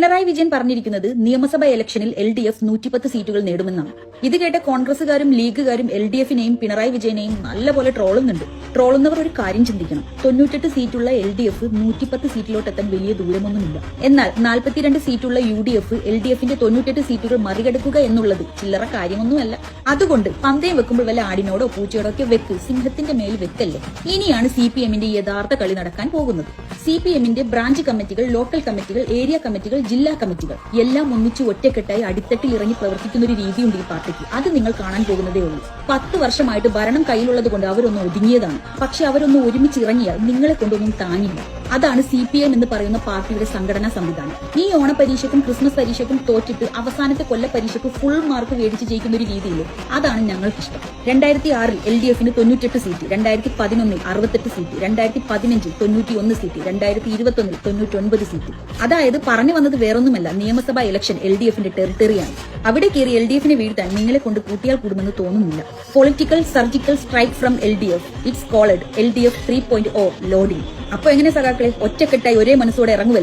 പിണറായി വിജയൻ പറഞ്ഞിരിക്കുന്നത് നിയമസഭാ ഇലക്ഷനിൽ LDF 110 സീറ്റുകൾ നേടുമെന്നാണ്. ഇത് കേട്ട കോൺഗ്രസുകാരും ലീഗുകാരും LDFനെയും പിണറായി വിജയനെയും നല്ലപോലെ ട്രോളുന്നുണ്ട്. ട്രോളുന്നവർ ഒരു കാര്യം ചിന്തിക്കണം. 98 സീറ്റുള്ള LDF 110 സീറ്റിലോട്ടെത്താൻ വലിയ ദൂരമൊന്നുമില്ല. എന്നാൽ 42 സീറ്റുള്ള UDF LDFന്റെ 98 സീറ്റുകൾ മറികടക്കുക എന്നുള്ളത് ചില്ലറ കാര്യമൊന്നുമല്ല. അതുകൊണ്ട് പന്തയം വെക്കുമ്പോൾ വല്ല ആടിനോടോ പൂച്ചയോടോ ഒക്കെ വെക്ക്, സിംഹത്തിന്റെ മേൽ വെക്കല്ലേ. ഇനിയാണ് CPMന്റെ യഥാർത്ഥ കളി നടക്കാൻ പോകുന്നത്. CPMന്റെ ബ്രാഞ്ച് കമ്മിറ്റികൾ, ലോക്കൽ കമ്മിറ്റികൾ, ഏരിയ കമ്മിറ്റികൾ, ജില്ലാ കമ്മിറ്റികൾ എല്ലാം ഒന്നിച്ച് ഒറ്റക്കെട്ടായി അടിത്തട്ടിൽ ഇറങ്ങി പ്രവർത്തിക്കുന്ന ഒരു രീതിയുണ്ട് ഈ പാർട്ടിക്ക്. അത് നിങ്ങൾ കാണാൻ പോകുന്നതേ ഉള്ളൂ. 10 വർഷമായിട്ട് ഭരണം കയ്യിലുള്ളത് കൊണ്ട് അവരൊന്ന് ഒതുങ്ങിയതാണ്. പക്ഷെ അവരൊന്ന് ഒരുമിച്ച് ഇറങ്ങിയാൽ നിങ്ങളെ കൊണ്ടൊന്നും താങ്ങില്ല. അതാണ് CPM എന്ന് പറയുന്ന പാർട്ടിയുടെ സംഘടനാ സംവിധാനം. ഈ ഓണപരീക്ഷയ്ക്കും ക്രിസ്മസ് പരീക്ഷയ്ക്കും തോറ്റിട്ട് അവസാനത്തെ കൊല്ല പരീക്ഷയ്ക്ക് ഫുൾ മാർക്ക് മേടിച്ച് ജയിക്കുന്ന ഒരു രീതിയില്ലേ, അതാണ് ഞങ്ങൾക്കിഷ്ടം. 2006 LDFന് 98 സീറ്റ്, 2011 68 സീറ്റ്, 2015 91 സീറ്റ്, 2021 99 സീറ്റ്. അതായത് പറഞ്ഞു വന്നത് വേറൊന്നുമല്ല, നിയമസഭാ ഇലക്ഷൻ LDFന്റെ ടെറിട്ടറിയാണ്. അവിടെ കയറി LDFനെ വീഴ്ത്താൻ നിങ്ങളെ കൊണ്ട് കൂട്ടിയാൽ കൂടുമെന്ന് തോന്നുന്നില്ല. Political surgical strike from LDF. It's called LDF 3.0 loading. അപ്പൊ എങ്ങനെ സഖാക്കളെ, ഒറ്റക്കെട്ടായി ഒരേ മനസ്സോടെ ഇറങ്ങുവല്ലോ.